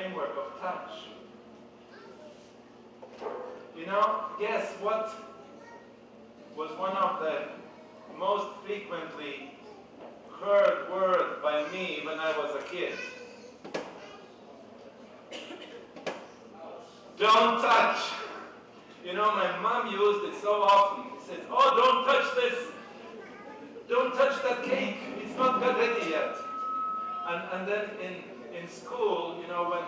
framework of touch. You know, guess what was one of the most frequently heard word by me when I was a kid? Don't touch. You know, my mom used it so often. She says, oh, don't touch this. Don't touch that cake. It's not got ready yet. And then in school, you know, when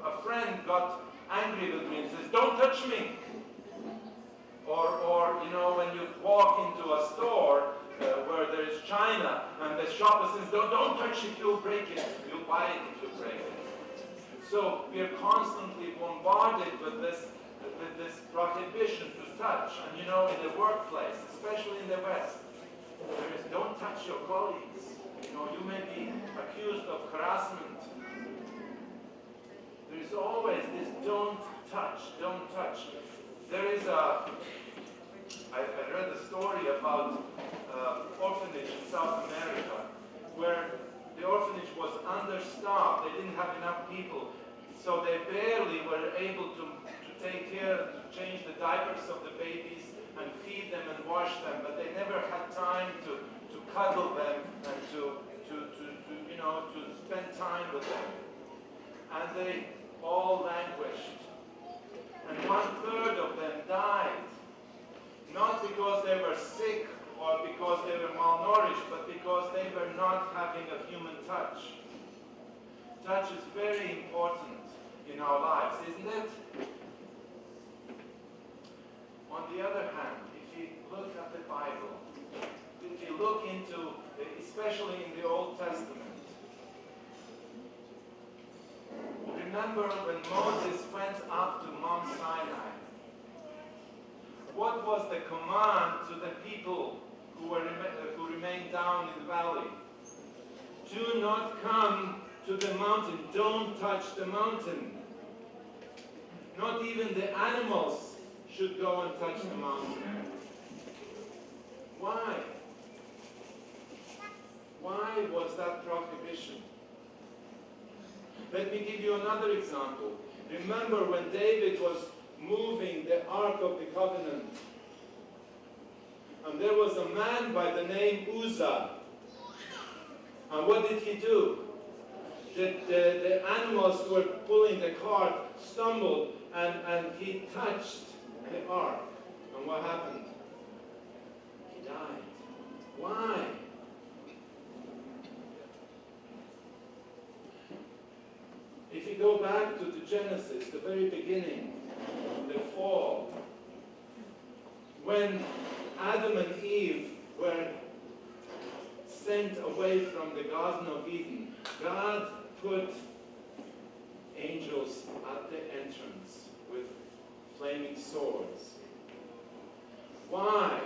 a friend got angry with me and says, don't touch me. Or you know, when you walk into a store where there is china and the shopper says, don't touch it, you'll break it. You'll buy it if you break it. So we are constantly bombarded with this prohibition to touch. And you know, in the workplace, especially in the West, there is don't touch your colleagues. You know, you may be accused of harassment. There is always this don't touch, don't touch. There is I read a story about orphanage in South America where the orphanage was understaffed. They didn't have enough people. So they barely were able to take care, to change the diapers of the babies and feed them and wash them. But they never had time to cuddle them and to you know, to spend time with them. And they all languished. And 1/3 of them died. Not because they were sick or because they were malnourished, but because they were not having a human touch. Touch is very important in our lives, isn't it? On the other hand, if you look at the Bible, if you look into, especially in the Old Testament, remember when Moses went up to Mount Sinai, what was the command to the people who remained down in the valley? Do not come to the mountain. Don't touch the mountain. Not even the animals should go and touch the mountain. Why? Why was that prohibition? Let me give you another example. Remember when David was moving the Ark of the Covenant, and there was a man by the name Uzzah. And what did he do? The animals who were pulling the cart stumbled and he touched the ark. And what happened? He died. Why? If you go back to the Genesis, the very beginning, the fall, when Adam and Eve were sent away from the Garden of Eden, God put angels at the entrance with flaming swords. Why?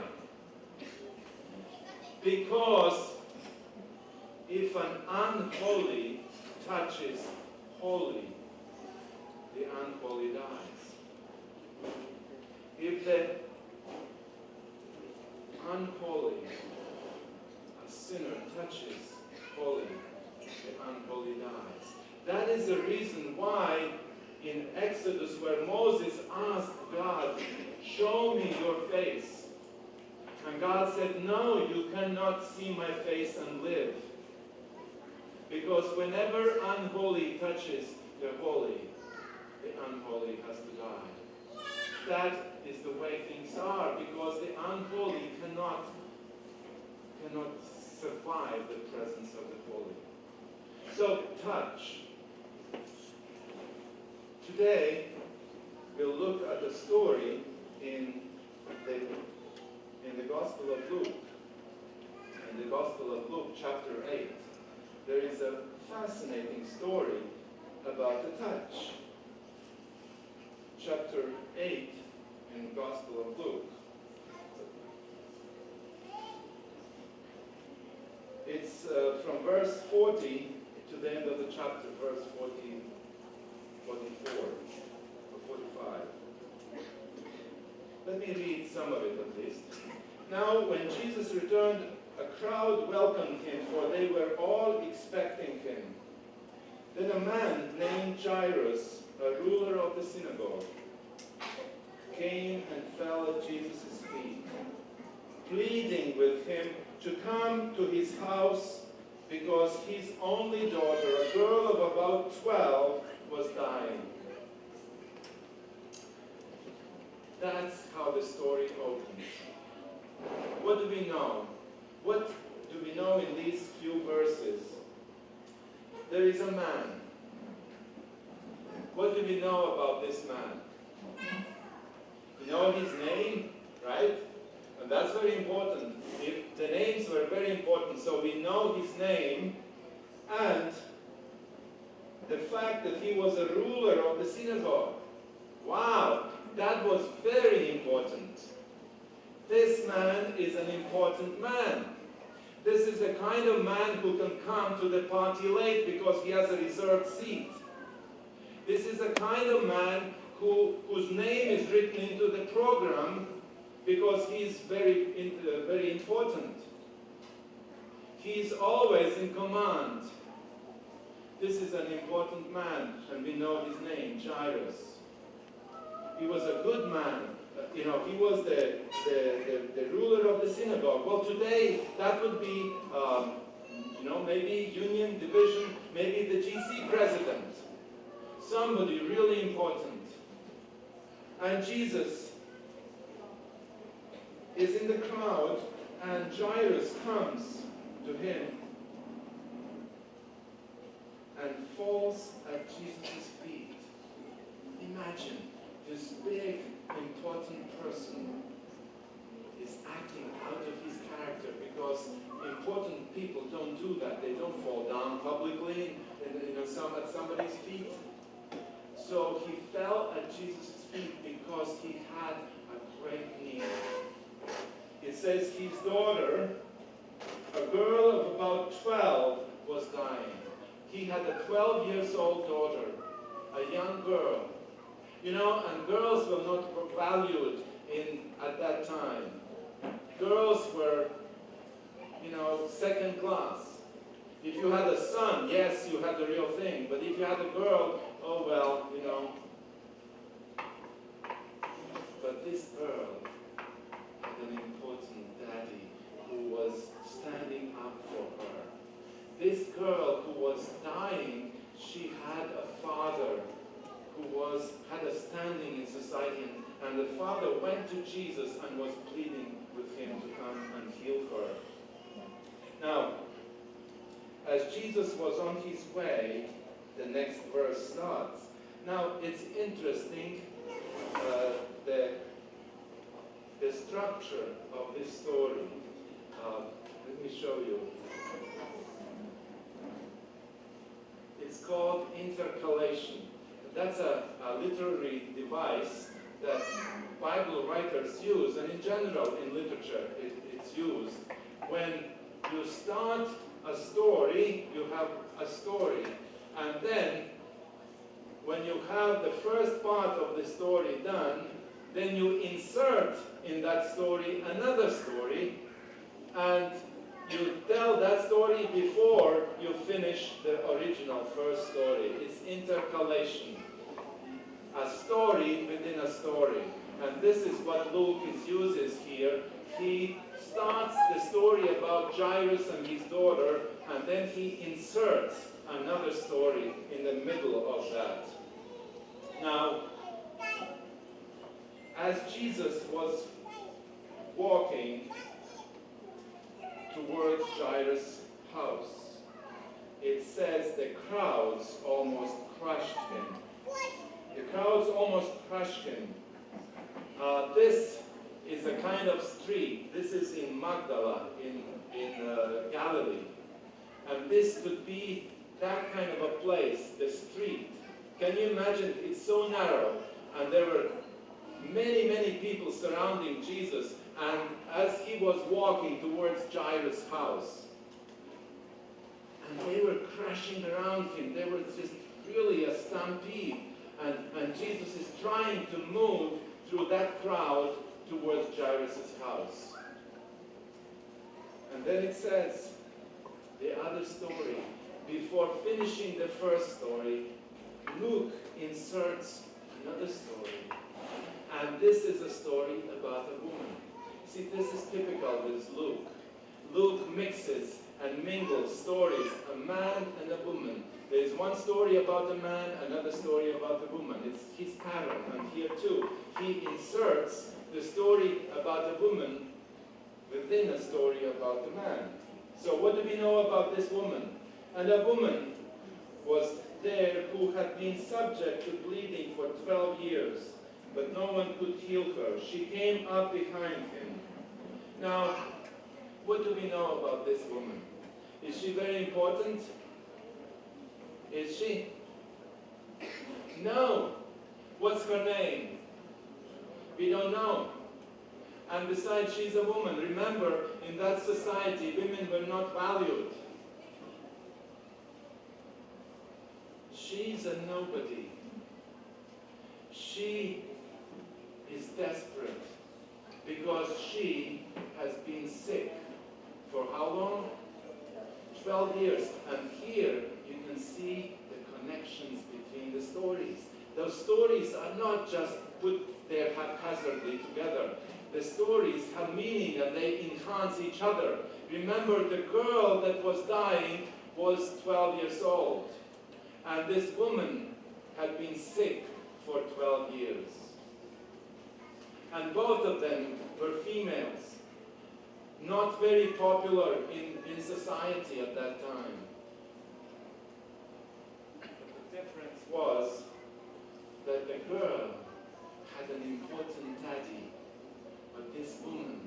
Because if an unholy touches holy, the unholy dies. If the unholy, a sinner, touches holy, the unholy dies. That is the reason why in Exodus, where Moses asked God, show me your face. And God said, no, you cannot see my face and live. Because whenever unholy touches the holy, the unholy has to die. That is the way things are, because the unholy cannot survive the presence of the holy. So, touch. Today, we'll look at a story in the Gospel of Luke. In the Gospel of Luke, chapter 8, there is a fascinating story about the touch. Chapter 8 in the Gospel of Luke. It's from verse 40 to the end of the chapter, verse 40, 44, or 45. Let me read some of it at least. Now, when Jesus returned, a crowd welcomed him, for they were all expecting him. Then a man named Jairus, a ruler of the synagogue, came and fell at Jesus' feet, pleading with him to come to his house because his only daughter, a girl of about 12, was dying. That's how the story opens. What do we know? What do we know in these few verses? There is a man. What do we know about this man? We know his name, right? And that's very important. The names were very important, so we know his name and the fact that he was a ruler of the synagogue. Wow, that was very important. This man is an important man. This is the kind of man who can come to the party late because he has a reserved seat. This is the kind of man whose name is written into the program because he's very important. He's always in command. This is an important man, and we know his name, Jairus. He was a good man. He was the ruler of the synagogue. Well, today that would be, maybe union division, maybe the GC president. Somebody really important. And Jesus is in the crowd, and Jairus comes to him and falls at Jesus' feet. Imagine this big, important person is acting out of his character, because important people don't do that. They don't fall down publicly at somebody's feet. So he fell at Jesus' feet because he had a great need. It says his daughter, a girl of about 12, was dying. He had a 12-year-old daughter, a young girl. And girls were not valued at that time. Girls were, second class. If you had a son, yes, you had the real thing. But if you had a girl, oh well, But this girl had an important daddy who was standing up for her. This girl who was dying, she had a father who had a standing in society, and the father went to Jesus and was pleading with him to come and heal her. Now, as Jesus was on his way, the next verse starts. Now, it's interesting, the structure of this story. Let me show you. It's called intercalation. That's a literary device that Bible writers use, and in general in literature it's used. When you start a story, you have a story, and then when you have the first part of the story done, then you insert in that story another story, and you tell that story before you finish the original first story. It's intercalation. A story within a story. And this is what Luke uses here. He starts the story about Jairus and his daughter, and then he inserts another story in the middle of that. Now, as Jesus was walking towards Jairus' house, it says the crowds almost crushed him. The crowds almost crushed him. This is a kind of street. This is in Magdala, in Galilee. And this could be that kind of a place, the street. Can you imagine? It's so narrow, and there were many, many people surrounding Jesus, and as he was walking towards Jairus' house, and they were crashing around him. They were just really a stampede. And Jesus is trying to move through that crowd towards Jairus' house. And then it says, the other story, before finishing the first story, Luke inserts another story. And this is a story about a woman. See, this is typical with Luke. Luke mixes and mingles stories, a man and a woman. There is one story about a man, another story about a woman. It's his pattern. And here too, he inserts the story about a woman within a story about a man. So what do we know about this woman? And a woman was there who had been subject to bleeding for 12 years, but no one could heal her. She came up behind him. Now, what do we know about this woman? Is she very important? Is she? No. What's her name? We don't know. And besides, she's a woman. Remember, in that society, women were not valued. She's a nobody. She is desperate because she has been sick for how long? 12 years. And here you can see the connections between the stories. Those stories are not just put there haphazardly together. The stories have meaning and they enhance each other. Remember, the girl that was dying was 12 years old. And this woman had been sick for 12 years. And both of them were females, not very popular in society at that time. But the difference was that the girl had an important daddy, but this woman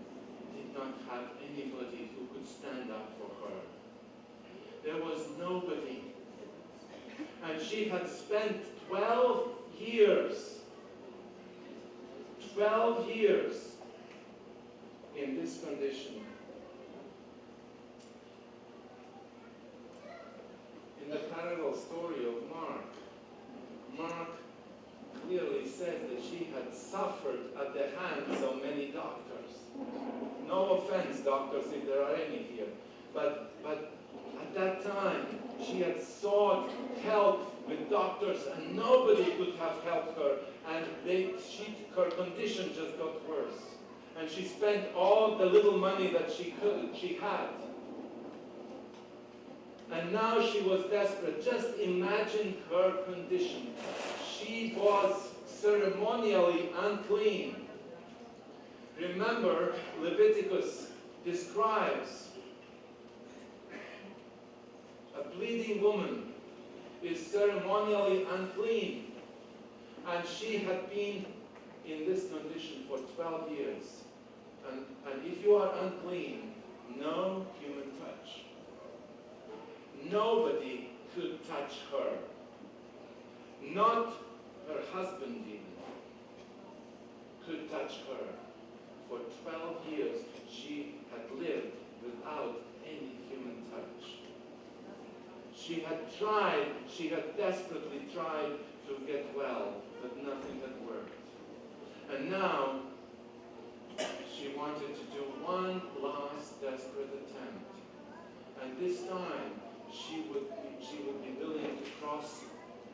did not have anybody who could stand up for her. There was nobody. And she had spent 12 years in this condition. In the parallel story of Mark clearly says that she had suffered at the hands of many doctors. No offense, doctors, if there are any here. But at that time, she had sought help with doctors and nobody could have helped her. And her condition just got worse. And she spent all the little money that she had. And now she was desperate. Just imagine her condition. She was ceremonially unclean. Remember, Leviticus describes a bleeding woman is ceremonially unclean. And she had been in this condition for 12 years. And if you are unclean, no human touch. Nobody could touch her. Not her husband even could touch her. For 12 years she had lived without any human touch. She had desperately tried to get well, but nothing had worked. And now she wanted to do one last desperate attempt. And this time she would be willing to cross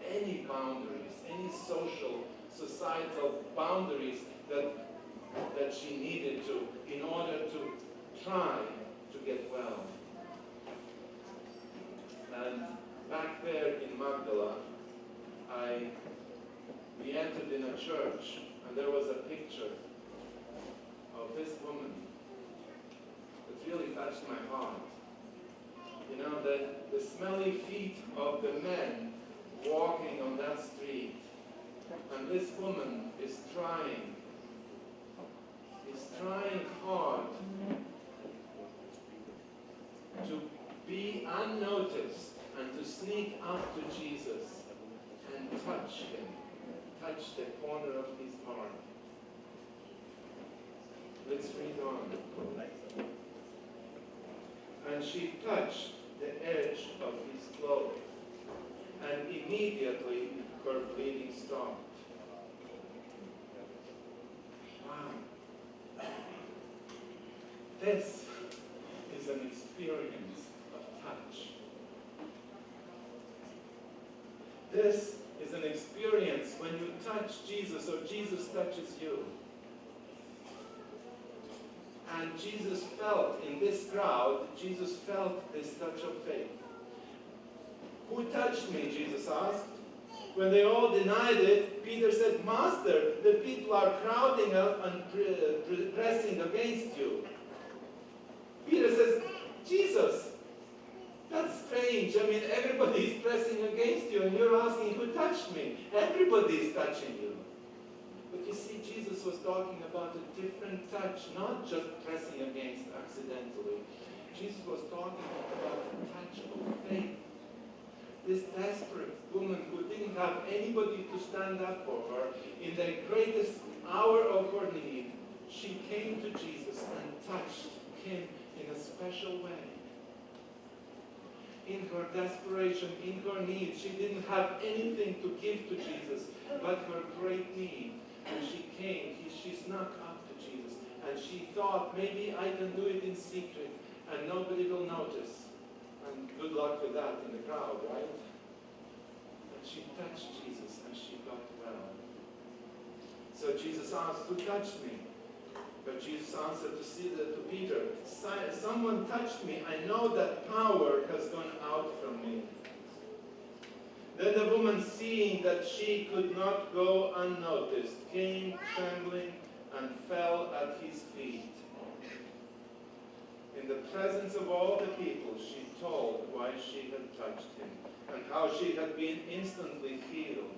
any boundaries, any societal boundaries that she needed to in order to try to get well. And back there in Magdala, we entered in a church, and there was a picture of this woman that really touched my heart. You know, the smelly feet of the men walking on that street. And this woman is trying hard to be unnoticed and to sneak up to Jesus and touch him, touch the corner of his heart. Let's read on. And she touched the edge of his cloak, and immediately her bleeding stopped. Wow. This is an experience of touch. This is an experience when you touch Jesus or Jesus touches you. And Jesus felt in this crowd, Jesus felt this touch of faith. Who touched me? Jesus asked. When they all denied it, Peter said, Master, the people are crowding up and pressing against you. Peter says, Jesus, that's strange. I mean, everybody is pressing against you and you're asking who touched me. Everybody is touching you. But you see, Jesus was talking about a different touch, not just pressing against accidentally. Jesus was talking about a touch of faith. This desperate woman who didn't have anybody to stand up for her, in the greatest hour of her need, she came to Jesus and touched him in a special way. In her desperation, in her need, she didn't have anything to give to Jesus but her great need. And she came, she snuck up to Jesus, and she thought, maybe I can do it in secret and nobody will notice. And good luck with that in the crowd, right? And she touched Jesus and she got well. So Jesus asked, who touched me? But Jesus answered to Peter, someone touched me. I know that power has gone out from me. Then the woman, seeing that she could not go unnoticed, came trembling and fell at his feet. In the presence of all the people, she told why she had touched him and how she had been instantly healed.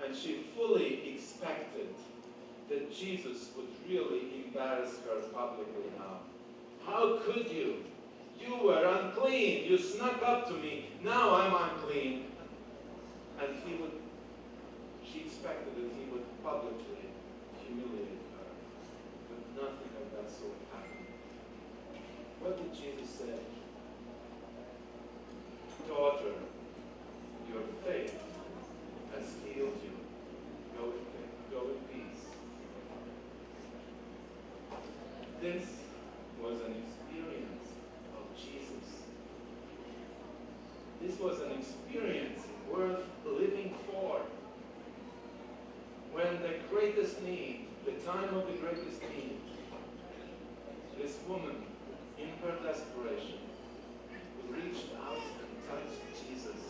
And she fully expected that Jesus would really embarrass her publicly now. How could you? You were unclean. You snuck up to me. Now I'm unclean. And she expected that he would publicly humiliate her. But nothing of that sort happened. What did Jesus say? Daughter, your faith has healed you. Go in peace. This was an experience of Jesus. This was an experience worth living for. When the greatest need, the time of the greatest need, this woman, in her desperation, reached out and touched Jesus.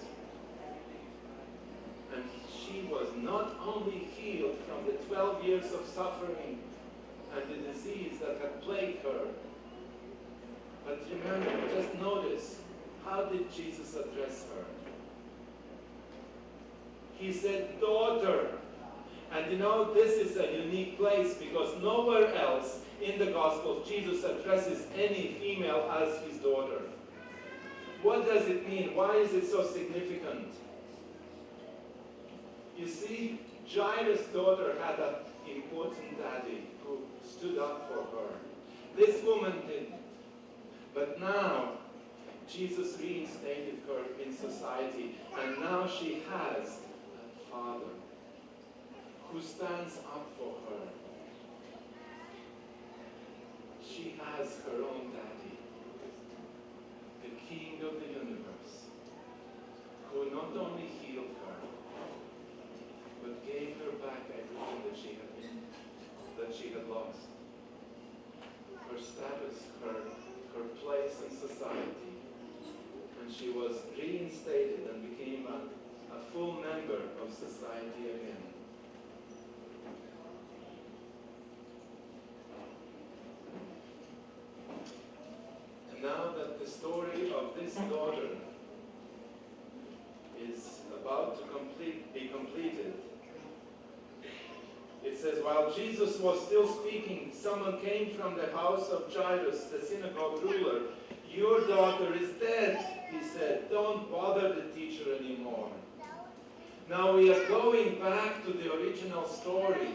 And she was not only healed from the 12 years of suffering and the disease that had plagued her, but remember, just notice, how did Jesus address her? He said, daughter. And you know, this is a unique place because nowhere else in the Gospels Jesus addresses any female as his daughter. What does it mean? Why is it so significant? You see, Jairus' daughter had an important daddy who stood up for her. This woman didn't. But now, Jesus reinstated her in society, and now she has a father who stands up for her. She has her own daddy, the King of the universe, who not only healed her, but gave her back everything that she had lost. Her status, her place in society. And she was reinstated and became a full member of society again. And now that the story of this daughter is about to be completed, it says, while Jesus was still speaking, someone came from the house of Jairus, the synagogue ruler. Your daughter is dead, he said. Don't bother the teacher anymore. Now we are going back to the original story.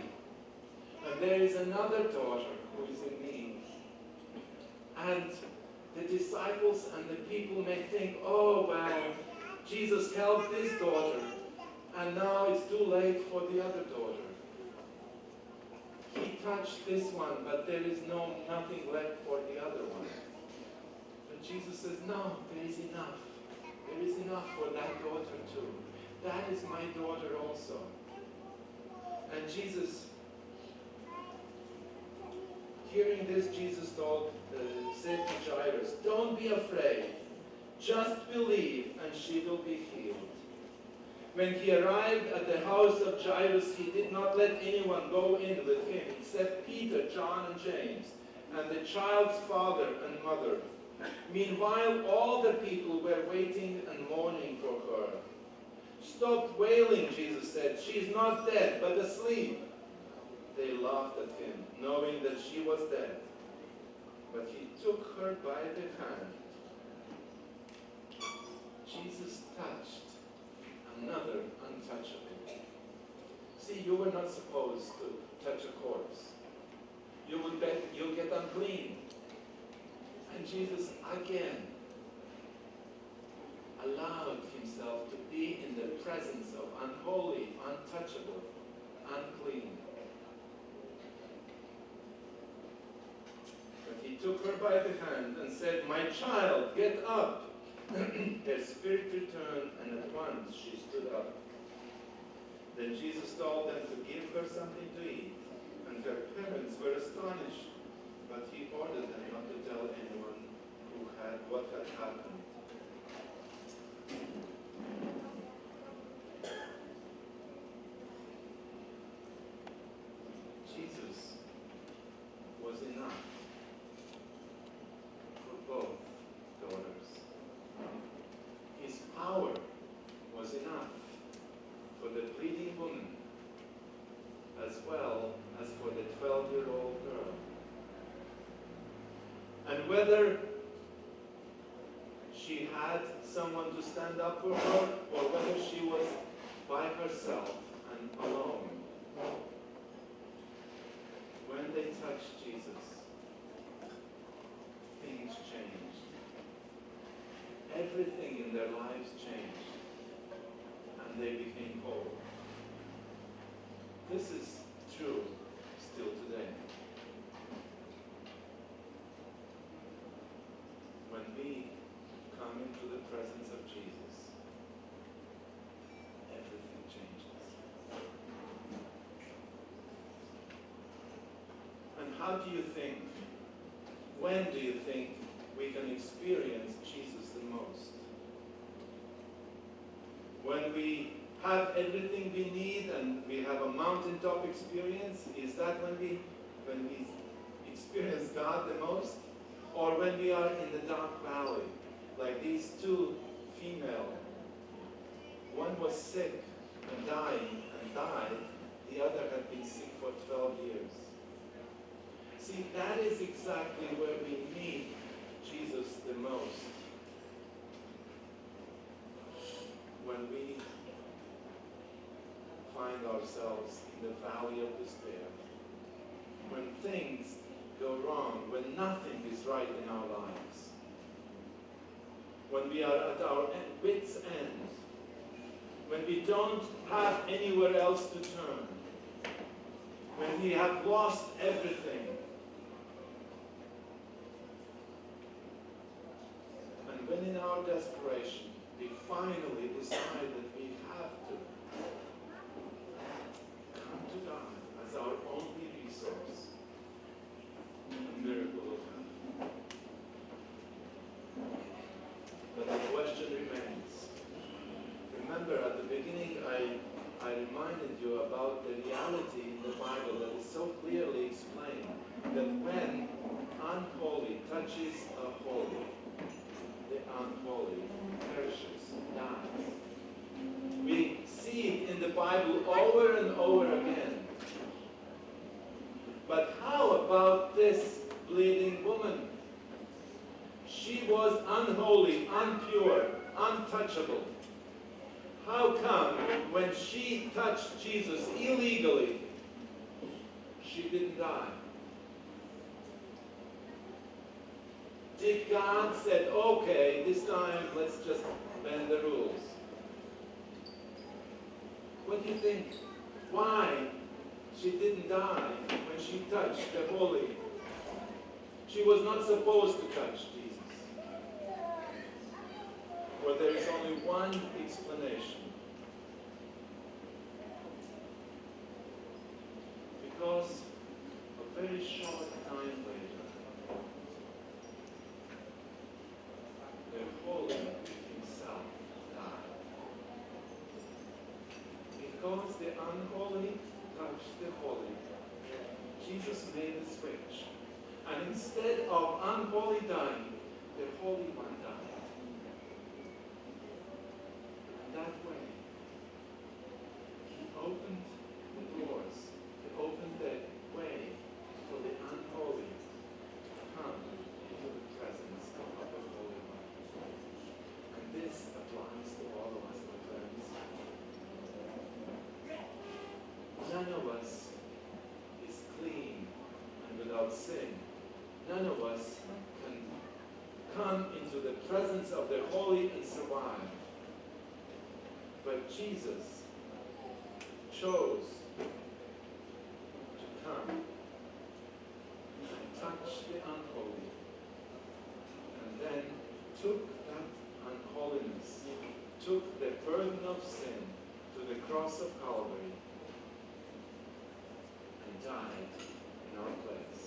And there is another daughter who is in need. And the disciples and the people may think, oh, well, Jesus helped this daughter. And now it's too late for the other daughter. He touched this one, but there is nothing left for the other one. But Jesus says, no, there is enough. There is enough for that daughter too. that is my daughter also. And Jesus, hearing this, Jesus said to Jairus, don't be afraid, just believe and she will be healed. When he arrived at the house of Jairus, he did not let anyone go in with him except Peter, John, and James, and the child's father and mother. Meanwhile, all the people were waiting and mourning for her. Stop wailing, Jesus said. She is not dead, but asleep. They laughed at him, knowing that she was dead. But he took her by the hand. Jesus touched another untouchable. See, you were not supposed to touch a corpse. You'll get unclean. And Jesus again allowed himself to be in the presence of unholy, untouchable, unclean. But he took her by the hand and said, my child, get up. Her spirit returned, and at once she stood up. Then Jesus told them to give her something to eat, and her parents were astonished, but he ordered them not to tell anyone what had happened. Jesus was enough for both daughters. His power was enough for the bleeding woman as well as for the 12-year-old girl. And whether she had someone to stand up for her or whether she was by herself and alone, when they touched Jesus, things changed. Everything in their lives changed, and they became whole. This is true still today. When we come into the presence of Jesus, everything changes. And how do you think, when do you think we can experience Jesus the most? When we have everything we need and we have a mountaintop experience, is that when we experience God the most? Or when we are in the dark valley, like these two female, one was sick and dying and died, the other had been sick for 12 years. See, that is exactly where we meet Jesus the most. When we find ourselves in the valley of despair, when things go wrong, when nothing is right in our lives, when we are at our wits' end, when we don't have anywhere else to turn, when we have lost everything, and when in our desperation we finally decide that we have to come to God as our only resource, a miracle will happen. But the question remains. Remember, at the beginning I reminded you about the reality in the Bible that is so clearly explained, that when unholy touches a holy, the unholy perishes, dies. We see it in the Bible over and over again. But how about this bleeding woman? She was unholy, impure, untouchable. How come when she touched Jesus illegally, she didn't die? Did God said, okay, this time let's just bend the rules? What do you think? Why she didn't die when she touched the holy? She was not supposed to touch Jesus. Well, there is only one explanation. because a very short time later, the Holy Himself died. Because the unholy touched the holy, Jesus made a switch. And instead of unholy dying, the Holy One died. And that way, He opened the doors. He opened the way for the unholy to come into the presence of the Holy One. And this applies to all of us, my friends. None of us is clean and without sin. None of us can come into the presence of the holy and survive. But Jesus chose to come and touch the unholy, and then took that unholiness, took the burden of sin to the cross of Calvary, and died in our place,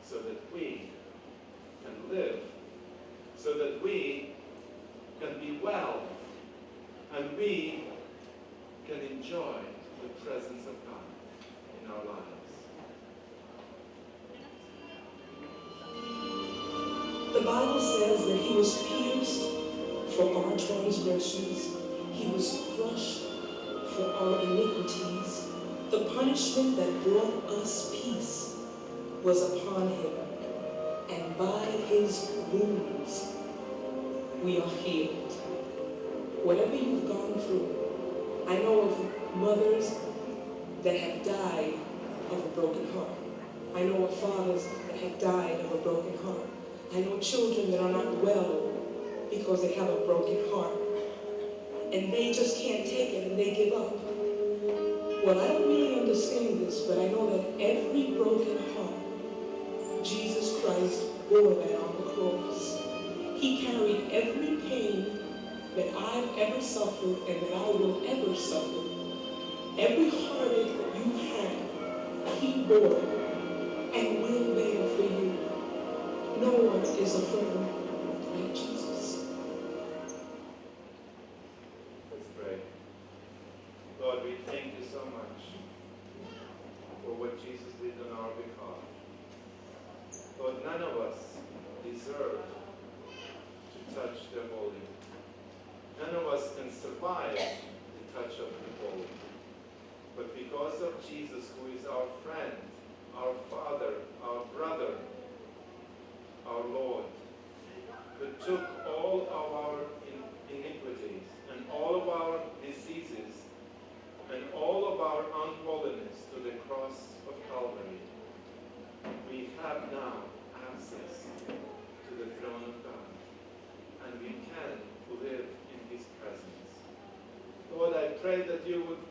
so that we can live, so that we can be well, and we can enjoy the presence of God in our lives. The Bible says that He was pierced for our transgressions. He was crushed for our iniquities. The punishment that brought us peace was upon Him, and by His wounds we are healed. Whatever you've gone through, I know of mothers that have died of a broken heart. I know of fathers that have died of a broken heart. I know children that are not well because they have a broken heart. And they just can't take it and they give up. Well, I don't really understand this, but I know that every broken heart, Jesus Christ bore that on the cross. He carried every pain that I've ever suffered and that I will ever suffer. Every heartache that you've had, He bore and will bear for you. No one is affirmed like Jesus. Let's pray. Lord, we thank you so much for what Jesus did on our behalf. Lord, none of us deserve to touch the holy. None of us can survive the touch of the holy. But because of Jesus, who is our friend, our Father, our brother, our Lord, who took all of our iniquities and all of our diseases and all of our unholiness to the cross of Calvary, we have now access to the throne of God, and we can live in His presence. Lord, I pray that you would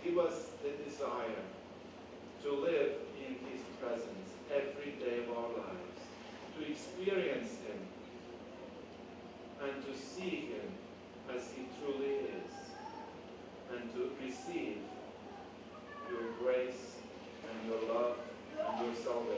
give us the desire to live in His presence every day of our lives, to experience Him, and to see Him as He truly is, and to receive your grace and your love and your salvation.